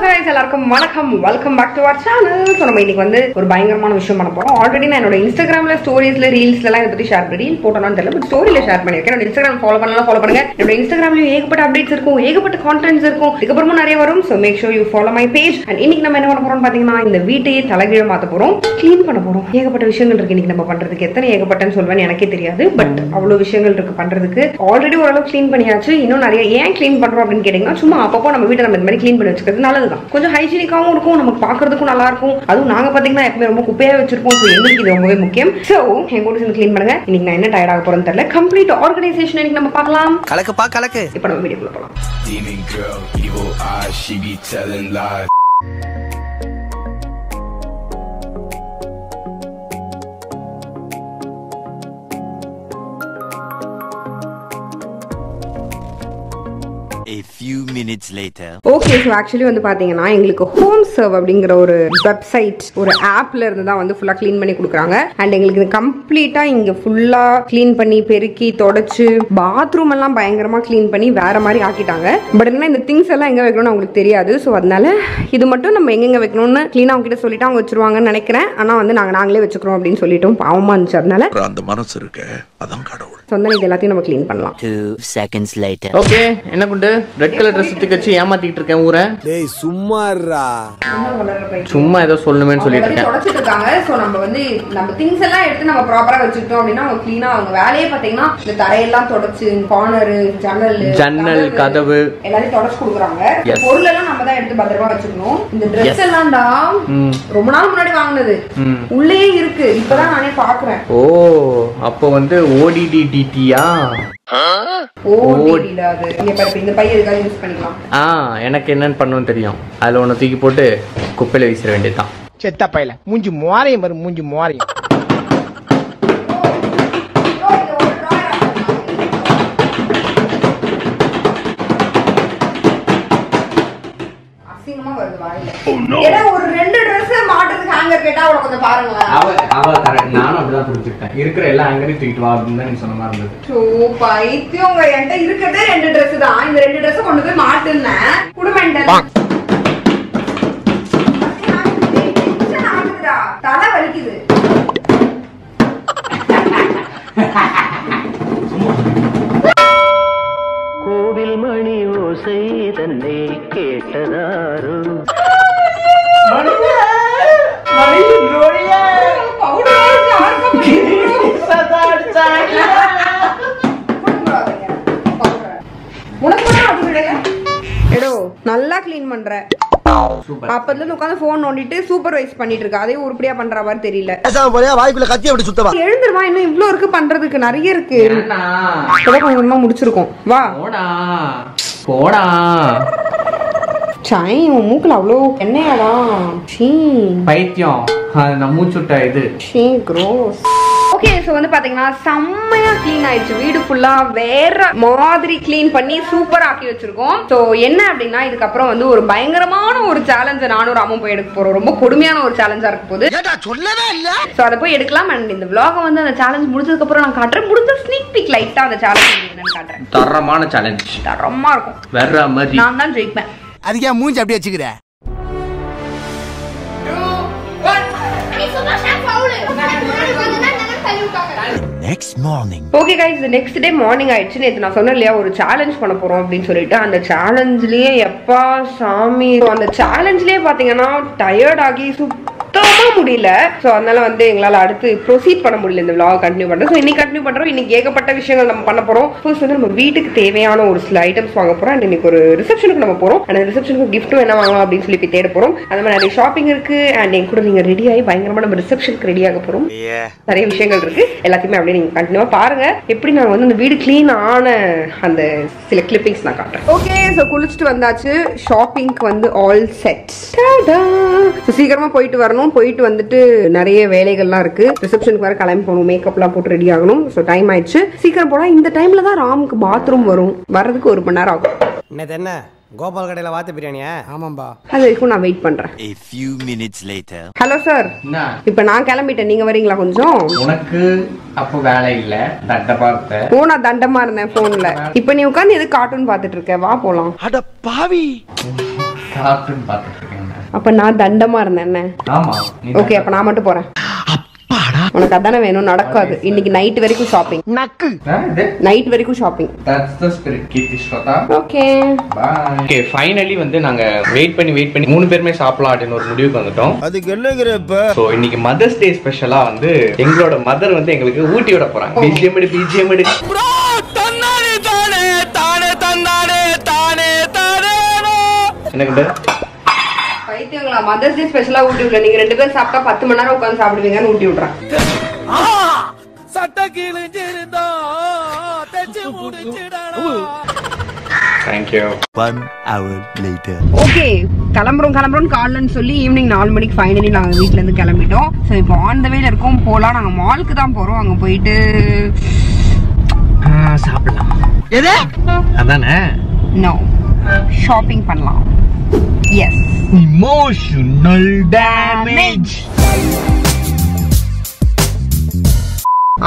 guys, எல்லாருக்கும் வணக்கம். Welcome back to our channel. So நம்ம இன்னைக்கு வந்து ஒரு பயங்கரமான விஷயம் பண்ண போறோம். ஆல்ரெடி நான் என்னோட இன்ஸ்டாகிராம்ல ஸ்டோரிஸ்ல ரீல்ஸ்ல எல்லாம் இத பத்தி ஷேர் பண்ணி போட்டோம்னு தெரியல, பட் ஸ்டோரியில ஷேர் பண்ணிருக்கேன். என்னோட இன்ஸ்டாகிராம் ஃபாலோ பண்ணலாம், ஃபாலோ பண்ணுங்க. என்னோட இன்ஸ்டாகிராம்லயும் ஏகப்பட்ட அப்டேட்ஸ் இருக்கும், ஏகப்பட்ட கான்டென்ட்ஸ் இருக்கும், இதுக்கப்புறமா நிறைய வரும். So make sure you follow my page. And இன்னைக்கு நம்ம என்ன பண்ண போறோம்னு பாத்தீங்கன்னா இந்த வீட்டையே தலைகீழ மாத்த போறோம், க்ளீன் பண்ண போறோம். ஏகப்பட்ட விஷயங்கள் இருக்கு இன்னைக்கு நம்ம பண்றதுக்கு. எத்தனை ஏகப்பட்டன்னு சொல்வேன்னு எனக்கே தெரியாது, பட் அவ்வளவு விஷயங்கள் இருக்கு பண்றதுக்கு. ஆல்ரெடி ஓரளவு க்ளீன் பண்ணியாச்சு, இன்னும் நிறைய. ஏன் க்ளீன் பண்றோம் அப்படின்னு கேட்டீங்கன்னா, சும்மா அப்பப்போ நம்ம வீட்டை நம்ம இந்த மாதிரி க்ளீன் பண்ணி வச்சுக்கிறது நல்லதுதான். கொஞ்சம் ஹைஜீனிக்காவும் இருக்கும், நமக்கு பாக்குறதுக்கும் நல்லா இருக்கும். அதுவும் நாங்க பாத்தீங்கன்னா எப்பவுமே ரொம்ப குப்பையா வச்சிருப்போம். சோ எங்களுக்கு இது ரொம்பவே முக்கியம். சோ எங்க கூட சேர்ந்து க்ளீன் பண்ணுங்க. இன்னைக்கு நான் என்ன டயர்ட் ஆக போறேன்னு தெரியல. கம்ப்ளீட் ஆர்கனைசேஷன் இன்னைக்கு நம்ம பார்க்கலாம். கலக்குப்பா கலக்கு. இப்போ நம்ம வீடியோக்குள்ள போலாம். Demon girl, evil eyes, she be telling lies. A few minutes later. Okay, so actually வந்து பாத்தீங்கன்னா எங்களுக்கு ஹோம் சர்வ் அப்படிங்கிற ஒரு வெப்சைட், ஒரு ஆப்ல இருந்து தான் வந்து ஃபுல்லா க்ளீன் பண்ணி கொடுக்குறாங்க. அண்ட் எங்களுக்கு இது கம்ப்ளீட்டா இங்க ஃபுல்லா க்ளீன் பண்ணி பெருக்கி தொடச்சு பாத்ரூம் எல்லாம் பயங்கரமா க்ளீன் பண்ணி வேற மாதிரி ஆக்கிட்டாங்க. பட் என்ன இந்த திங்ஸ் எல்லாம் எங்க வைக்கணும்னு அவங்களுக்கு தெரியாது. ஸோ அதனால இது மட்டும் நம்ம எங்கெங்க வைக்கணும்னு க்ளீனா அவங்க கிட்ட சொல்லிட்டு அவங்க வச்சிருவாங்கன்னு நினைக்கிறேன். ஆனா வந்து நாங்களே வச்சுக்கிறோம் அப்படின்னு சொல்லிட்டோம். பாவமா இருந்துச்சு. அதனால அந்த மனசு இருக்கு, அதான் கடவுள். சொந்த இது எல்லாத்தையும் நம்ம க்ளீன் பண்ணலாம். 2 seconds later. ஓகே, என்ன குண்டு ரெட் கலர் Dress தூக்கி ஏமாத்திட்டு இருக்கேன் ஊரை. டேய் சும்மாறா, சும்மா ஏதோ சொல்லணும்னு சொல்லிட்டு இருக்கேன். தொடச்சிட்டு இருக்காங்க. சோ நம்ம வந்து நம்ம திங்ஸ் எல்லாம் எடுத்து நம்ம ப்ராப்பரா வச்சிட்டோம் அப்படினா அவங்க க்ளீனா அவங்க வேலையே பாத்தீங்கன்னா இந்த தரையெல்லாம் தொடச்சு கார்னர், ஜன்னல், கதவு எல்லாத்தையும் தொடச்சு கொடுக்குறாங்க. பொருள் எல்லாம் நம்ம தான் எடுத்து பத்திரமா வச்சுக்கணும். இந்த Dress எல்லாம்டா ரொம்ப நாள் முன்னாடி வாங்குனது, உள்ளே இருக்கு. இப்பதான் நானே பாக்குறேன். ஓ, அப்போ வந்து ODDDTயா? எனக்கு என்னன்னு பண்ணுன்னு தெரியும். அதுல ஒண்ணு தூக்கி போட்டு குப்பையில வீசிட வேண்டியதுதான். செத்த பையல மூஞ்சி மோரையும் வரும், மூஞ்சி மோரையும். ஒரு 2 Dress மாட்டறதுக்கு ஹேங்கர் கேட்டா அவள கொஞ்சம் பாருங்க. அவ கரெக்ட். நானும் அப்படிதான் புரிஞ்சுக்கிட்டேன். இருக்கிற எல்லா ஹேங்கரையும் தூக்கிட்டு வா அப்படின்னு தான் நீ சொன்ன மாதிரி இருந்தது. சோ பைத்தியம், என்கிட்ட இருக்கிறதே 2 Dress தான். இந்த 2 Dress கொண்டு போய் மாட்டுனேன். குடுமெண்டல் தலை வலிக்குது. கோவில் மணி ஓசை தன்னை கேட்டதாரோ, நல்லா கிளீன் பண்ற. அப்பத்துல இருந்து உட்கார்ந்து போன் நோண்டிட்டு சூப்பர்வைஸ் பண்ணிட்டு இருக்க. அதே உருப்படியா பண்ற மாதிரி தெரியல. வாய்க்குள்ள கத்தி அப்படி சுத்தவா. எழுந்துருவா, இன்னும் இவ்ளோ இருக்கு பண்றதுக்கு, நிறைய இருக்கு. கொஞ்சமா முடிச்சிருக்கோம். வா போடா. சாய், உன் மூக்குல அவ்வளோ எண்ணெயாடா. பைத்தியம், நான் மூச்சுட்ட இது. gross. ஓகே, சோ வந்து பாத்தீங்கன்னா செம்மையா க்ளீன் ஆயிடுச்சு. வீடு ஃபுல்லா வேற மாதிரி க்ளீன் பண்ணி சூப்பரா ஆக்கி வச்சிருக்கோம். சோ என்ன அப்படின்னா இதுக்கப்புறம் வந்து ஒரு பயங்கரமான ஒரு சேலஞ்சை நானும் ராமும் போய் எடுக்க போறோம். ரொம்ப கொடுமையான ஒரு சேலஞ்சா இருக்க போகுது. சோ அதை போய் எடுக்கலாம். அண்ட் இந்த vlog வந்து அந்த சேலஞ்ச் முடிஞ்சதுக்கு அப்புறம் நான் காட்டுறேன். முடிஞ்ச ஸ்னீக் பீக் லைட்டா அந்த சேலஞ்ச் என்னன்னு காட்டுறேன். தரமான சேலஞ்ச், தரமா இருக்கும். வேற மாதிரி நான் தான் ஜெயிப்பேன். அதுக்கே மூஞ்சி அப்படியே வச்சுக்கிற. Next morning. Okay guys, the next day morning ஆயிடுச்சு. நேத்து நான் சொன்னேன் இல்லையா ஒரு சேலஞ்ச் பண்ண போறோம் அப்படின்னு சொல்லிட்டு. அந்த சேலஞ்ச்லயே எப்பா சாமி, அந்த சேலஞ்ச்லயே பாத்தீங்கன்னா டயர்ட் ஆகி சுத்தமா முடியல. சோ அதனால வந்து எங்களால அடுத்து ப்ரொசீட் பண்ண முடியல இந்த vlog கண்டினியூ பண்றோம். சோ இன்னைக்கு கண்டினியூ பண்றோம். இன்னைக்கு ஏகப்பட்ட விஷயங்கள் நம்ம பண்ண போறோம். ஃபர்ஸ்ட் வந்து நம்ம வீட்டுக்கு தேவையான ஒரு சில ஐட்டம்ஸ் வாங்க போறோம். அண்ட் இன்னைக்கு ஒரு ரிசப்ஷனுக்கு நம்ம போறோம். அந்த ரிசப்ஷனுக்கு கிஃப்ட்டும் என்ன வாங்கலாம் அப்படின்னு சொல்லி தேட போறோம். அந்த மாதிரி நிறைய ஷாப்பிங் இருக்கு. அண்ட் என் கூட நீங்க ரெடி ஆகி பயங்கரமா நம்ம ரிசப்ஷனுக்கு ரெடி ஆக போறோம். நிறைய விஷயங்கள் இருக்கு. எல்லாத்தையுமே அப்படியே நீங்க கண்டினியூவா பாருங்க. எப்படி நான் வந்து அந்த வீடு கிளீன் ஆன அந்த சில கிளிப்பிங்ஸ் நான் காட்டுறேன். ஓகே, சோ குளிச்சுட்டு வந்தாச்சு. ஷாப்பிங்க்கு வந்து ஆல் செட். சீக்கிரமா போயிட்டு வரணும். போயிட்டு வந்துட்டு நிறைய வேலைகள்லாம் இருக்கு. ரிசப்ஷனுக்கு வர கிளம்பி போகணும். மேக்கப்லாம் போட்டு ரெடி ஆகணும். ஸோ டைம் ஆயிடுச்சு. சீக்கிரம் போனா இந்த டைம்ல தான் ராமுக்கு பாத்ரூம் வரும். வர்றதுக்கு 1 மணி நேரம் ஆகும். என்ன கோபால் கடையில வாத்து பிரியாணியா? ஆமாம்பா. அது வரைக்கும் நான் வெயிட் பண்றேன். A few minutes later. Hello sir, இப்போ நான் கிளம்பிட்டேன். நீங்க வரீங்களா கொஞ்சம்? உனக்கு அப்போ வேலை இல்ல, தண்டமா இருக்க. ஓ, நான் தண்டமா இருந்தேன் போன்ல. இப்போ நீ உட்கார்ந்து எது கார்ட்டூன் பார்த்துட்டு இருக்க? வா போலாம். அட பாவி. கார்ட்டூன் பார்த்துட்டு இருக்கேன். அப்ப நான் தண்டமா இருந்தேன் என்ன? ஆமா. ஓகே, அப்ப நான் மட்டும் போறேன். உனக்கு அதானே வேணும்? நடக்காது. இன்னைக்கு நைட் வரைக்கும் ஷாப்பிங். நக்கு நைட் வரைக்கும் shopping. That's the spirit. Keerthi, Shrathah. Okay Bye. Okay, finally வந்து நாங்க வெயிட் பண்ணி 3 பேருமே சாப்பிடலாம் அப்படின்னு ஒரு முடிவுக்கு வந்துட்டோம். அதுக்கு என்னங்கற இப்ப? சோ இன்னைக்கு மதர்ஸ் டே ஸ்பெஷலா வந்து எங்களோட மதர் வந்து எங்களுக்கு ஊட்டி விட போறாங்க. BGM எடு. ப்ரோ தன்னானே தானே எனக்கு பைத்தியங்களா? மதர்ஸ் டே ஸ்பெஷலா ஊட்டி விடல. நீங்க 2 பேரும் சாப்பிட்டா 10 மணி நேரம் உட்கார்ந்து சாப்பிடுவீங்கன்னு ஊட்டி விடுறேன். சட்ட கிழிஞ்சிருந்தா தச்சு முடிச்சிடடா. Thank you. 1 hour later. Okay, கிளம்புறோம் காலைன்னு சொல்லி ஈவினிங் 4 மணிக்கு ஃபைனலி நாங்க வீட்ல இருந்து கிளம்பிட்டோம். சோ இப்போ ஆன் த வேல இருக்கோம். போலாம். நாங்க மாலுக்கு தான் போறோம். அங்க போயிட்டு சாப்பிடலாம். எது? அதானே நோ ஷாப்பிங் பண்ணலாம். Yes, emotional damage.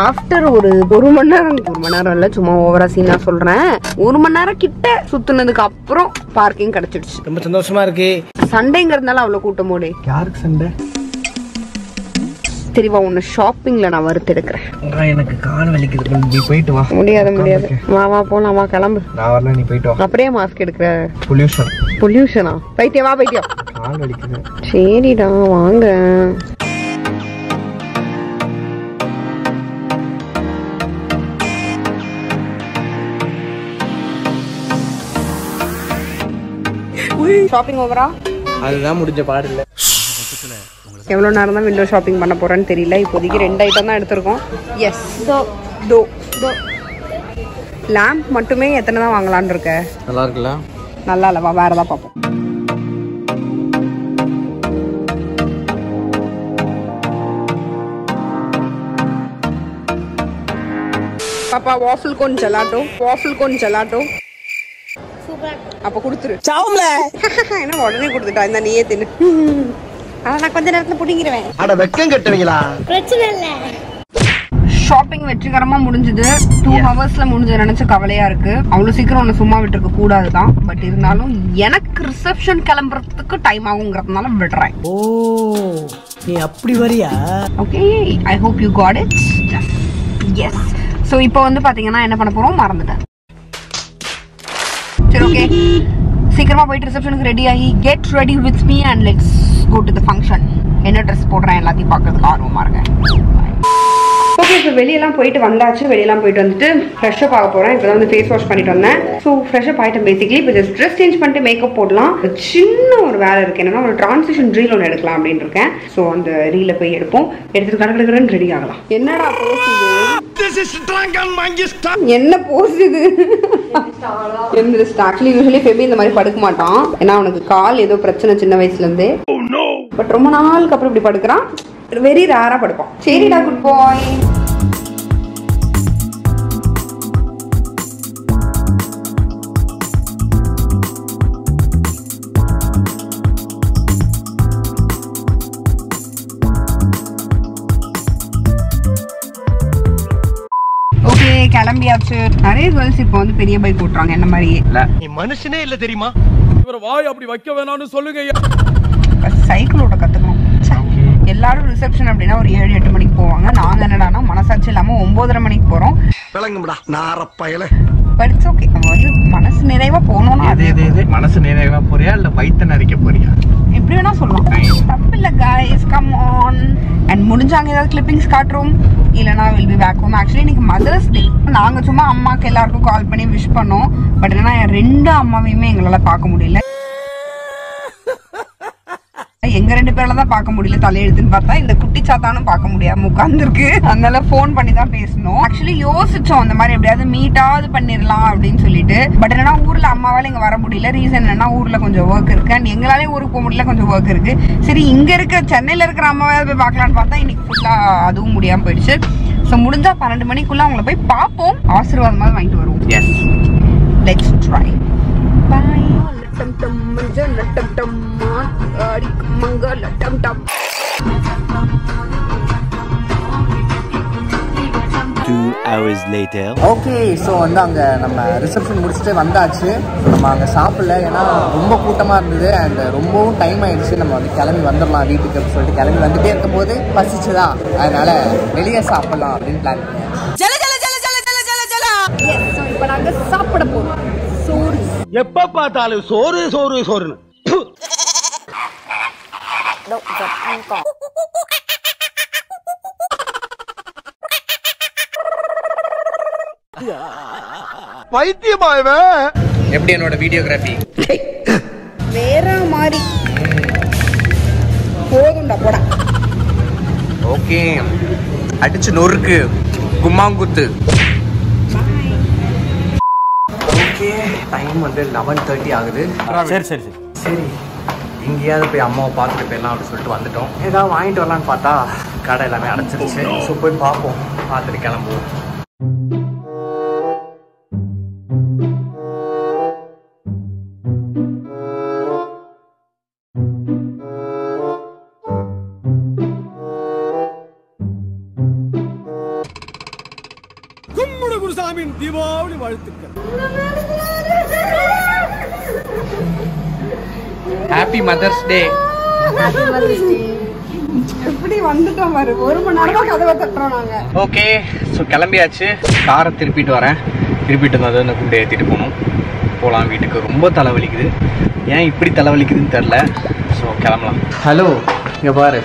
ஆஃப்டர் ஒரு மணி நேரம் இல்ல, சும்மா ஓவரா சீனா சொல்றேன். 1 மணி நேரம் கிட்ட சுத்துனதுக்கு அப்புறம் பார்க்கிங் கிடைச்சிடுச்சு. ரொம்ப சந்தோஷமா இருக்கு. சண்டேங்கிறதுனால அவ்வளவு கூட்டம் போடு. யாருக்கு சண்டை? தெரியவா, உன்னை ஷாப்பிங்ல நான் வறுத்து எடுக்கிறேன். எனக்கு கால் வலிக்குது. நீ போயிட்டு வா. முடியாது. வா போலாம். வா கிளம்பு. நான் வரல, நீ போயிட்டு வா. அப்படியே மாஸ்க் எடுக்கிற. பொல்யூஷனா? பைத்தியம். வா பைத்தியம். கால் வலிக்குது. சரிடா வாங்க. ஷாப்பிங் ஓவரா? அதுதான் முடிஞ்ச பாடு இல்ல. எவ்வளோ நேரம் தான் விண்டோ ஷாப்பிங் பண்ண போறேன்னு தெரியல. இப்போதைக்கு 2 ஐட்டம் தான் எடுத்திருக்கோம். எஸ், தோ லேம்ப் மட்டுமே எத்தனை தான் வாங்கலான்னு இருக்க? நல்லா இருக்குல்ல? நல்லா இல்லவா? வேற ஏதாவது பார்ப்போம். பாப்பா வாஃபிள் கோன் ஜெலாட்டோ. அப்ப கொடுத்துரு. என்ன உடனே கொடுத்துட்டா? இந்த நீயே தின்னு. நான் கொஞ்ச நேரத்துல புடிங்கிருவேன். அட வெக்கம் கட்டுவீங்களா? பிரச்சனை இல்ல. ஷாப்பிங் வெற்றிகரமா முடிஞ்சது. 2 ஹவர்ஸ்ல முடிஞ்ச நினைச்ச கவலையா இருக்கு. அவ்வளவு சீக்கிரம் ஒன்னு சும்மா விட்டுருக்க கூடாதுதான். பட் இருந்தாலும் எனக்கு ரிசப்ஷன் கிளம்புறதுக்கு டைம் ஆகுங்கிறதுனால விடுறேன். ஓ, நீ அப்படி வரியா? Okay, I hope you got it. Yes. So இப்போ வந்து பாத்தீங்கன்னா என்ன பண்ண போறோம் மறந்துட்டேன். சரி, ஓகே, சீக்கிரமா போயிட்டு ரிசப்ஷனுக்கு ரெடி ஆகி get ready with me and let's go to the function. என்ன ட்ரெஸ் போடுறேன் எல்லாத்தையும் பார்க்கறதுக்கு ஆர்வமா இருக்கேன். ஓகே, இப்போ வெளியெல்லாம் போயிட்டு வந்தாச்சு. வெளியெல்லாம் போயிட்டு வந்துட்டு ஃப்ரெஷ் அப் ஆக போறேன். இப்போ வந்து ஃபேஸ் வாஷ் பண்ணிட்டு வந்தேன். ஸோ ஃப்ரெஷ் அப் ஆகிட்டேன். பேசிக்கலி இப்போ ஜஸ்ட் ட்ரெஸ் சேஞ்ச் பண்ணிட்டு மேக்கப் போடலாம். சின்ன ஒரு வேலை இருக்கு. என்னன்னா ஒரு டிரான்சிஷன் ரீல் ஒன்று எடுக்கலாம் அப்படின்னு இருக்கேன். ஸோ அந்த ரீலை போய் எடுப்போம். எடுத்துட்டு கடற்கடன்னு ரெடி ஆகலாம். என்னடா போஸ் இது? என்ன போஸ் இது? ஆக்சுவலி யூஸ்வலி ஃபெபி இந்த மாதிரி படுக்க மாட்டான். ஏன்னா அவனுக்கு கால் ஏதோ பிரச்சனை சின்ன வயசுல இருந்து. பட் ரொம்ப நாளுக்கு அப்புறம் இப்படி படுக்கிறான். வெரி ரேரா படுப்பான். சரிடா, குட் பாய். ஓகே, கிளம்பியாச்சு. நிறைய கேர்ள்ஸ் இப்போ வந்து பெரிய பைக் ஓட்டுறாங்க என்ன மாதிரியே. நீ மனுஷனே இல்ல தெரியுமா? இவர வாய் அப்படி வைக்க வேணாம்னு சொல்லுங்க. சைக்கிள் ஓட்ட கத்துக்கணும். எல்லாரும் ரிசப்ஷன் அப்படின்னா ஒரு 7-8 மணிக்கு போவாங்க. நாங்க என்னடானா மனசாட்சி இல்லாம 9:30 மணிக்கு போறோம். விளங்கும்டா நாரப்பயல. But it's okay. நம்ம வந்து மனசு நிறைவா போகணும்னா அது மனசு நிறைவா போறியா இல்ல வயித்த நிறைக்க போறியா? எப்படி வேணா சொல்லலாம். தப்பு இல்ல guys, come on. அண்ட் முடிஞ்சாங்க ஏதாவது கிளிப்பிங்ஸ் காட்டுறோம். இல்லைனா will be back home. Actually இன்னைக்கு மதர்ஸ் டே. நாங்க சும்மா அம்மாக்கு எல்லாருக்கும் கால் பண்ணி விஷ் பண்ணோம். பட் என்னன்னா 2 அம்மாவையுமே எங்களால பார்க்க முடியல. எங்க 2 பேர்ல தான் பார்க்க முடியல. தலையெழுத்துன்னு பார்த்தா இந்த குட்டி சாத்தானும் பார்க்க முடியாம உட்கார்ந்துருக்கு. அதனால போன் பண்ணி தான் பேசணும். ஆக்சுவலி யோசிச்சோம் இந்த மாதிரி எப்படியாவது மீட்டாவது பண்ணிடலாம் அப்படின்னு சொல்லிட்டு. பட் என்னன்னா ஊர்ல அம்மாவால இங்க வர முடியல. ரீசன் என்னன்னா ஊர்ல கொஞ்சம் ஒர்க் இருக்கு. அண்ட் எங்களாலே ஊருக்கு போக முடியல, கொஞ்சம் ஒர்க் இருக்கு. சரி, இங்க இருக்க சென்னையில இருக்கிற அம்மாவாவது போய் பார்க்கலான்னு பார்த்தா இன்னைக்கு ஃபுல்லா அதுவும் முடியாம போயிடுச்சு. ஸோ முடிஞ்சா 12 மணிக்குள்ள அவங்கள போய் பார்ப்போம். ஆசீர்வாதமாக வாங்கிட்டு வருவோம். Yes, let's try. பை. டம் டம் மஞ்சள் டம் டம் ஆடி மங்கள டம் டம். 2 hours later. ஓகே, ஸோ வந்து அங்கே நம்ம ரிசப்ஷன் முடிச்சுட்டு வந்தாச்சு. நம்ம அங்கே சாப்பிடல, ஏன்னா ரொம்ப கூட்டமாக இருந்தது அண்ட் ரொம்பவும் டைம் ஆயிடுச்சு. நம்ம வந்து கிளம்பி வந்துடலாம் வீட்டுக்கு அப்படின்னு சொல்லிட்டு கிளம்பி வந்துட்டே இருக்கும்போது பசிச்சுதான், அதனால வெளியே சாப்பிடலாம் அப்படின்னு பிளான் பண்ணேன். இப்போ நாங்கள் சாப்பிட போகிறோம். சோறு எப்ப பார்த்தாலும் சோறு சோறு சோறுன்னு. பைத்தியமாயவே. எப்படி என்னோட வீடியோகிராஃபி வேற மாதிரி போதும்டா போடா. ஓகே, அடிச்சு நொறுக்கு கும்மாங்குத்து. ஓகே, டைம் வந்து 11:30 ஆகுது. சரி சரி சரி சரி, எங்கேயாவது போய் அம்மாவை பார்த்துட்டு போயிடலாம் அப்படின்னு சொல்லிட்டு வந்துட்டோம். ஏதாவது வாங்கிட்டு வரலான்னு பார்த்தா கடை எல்லாமே அடைச்சிருச்சு. ஸோ போய் பார்ப்போம், பார்த்துட்டு கிளம்புவோம். குருசாமியின் தீபாவளி வாழ்த்துக்கள். Happy mother's day. எப்படி வந்துட்டோம் பாரு, 1 மணி நேரமா கதவை தட்டுறோம் நாங்க. ஓகே, ஸோ கிளம்பியாச்சு. காரை திருப்பிட்டு வரேன். திருப்பிட்டு வந்து அந்த குண்டை ஏற்றிட்டு போகணும். போகலாம் வீட்டுக்கு. ரொம்ப தலைவலிக்குது. ஏன் இப்படி தலைவலிக்குதுன்னு தெரில. ஸோ கிளம்பலாம். ஹலோ, இங்கே பாரு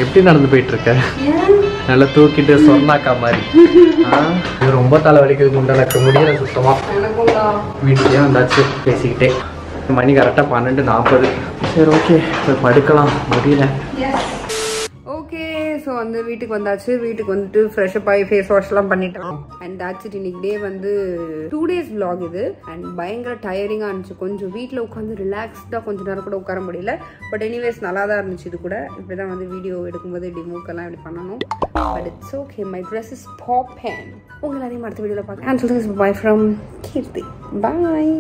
எப்படி நடந்து போயிட்டு இருக்க. நல்லா தூக்கிட்டு சொன்னாக்கா மாதிரி. இது ரொம்ப தலைவலிக்குது. குண்டலக்க முடியல சுத்தமாக. வீட்டுக்கே வந்தாச்சு பேசிக்கிட்டே. மணி கரெக்டாக 12:40. சரி, ஓகே போய் படுக்கலாம், முடியல. ஓகே, ஸோ வந்து வீட்டுக்கு வந்தாச்சு. வீட்டுக்கு வந்துட்டு ஃப்ரெஷ்அப் ஆகி ஃபேஸ் வாஷ்லாம் பண்ணிட்டோம். And that's it. இன்னைக்கு டே வந்து 2 days vlog இது. அண்ட் பயங்கர டயரிங்காக இருந்துச்சு. கொஞ்சம் வீட்டில் உட்காந்து ரிலாக்ஸ்டாக கொஞ்சம் நேரம் கூட உட்கார முடியல. பட் எனிவேஸ் நல்லா தான் இருந்துச்சு. இது கூட இப்படி தான் வந்து வீடியோ எடுக்கும்போது இப்படி மூக்கெல்லாம் இப்படி பண்ணணும். But it's okay, my dress is பாப்பன். உங்களை அதே அடுத்த வீடியோவில் பார்க்க. அண்ட் சொல்லுங்கள், பை ஃப்ரம் கீர்த்தி. பாய்.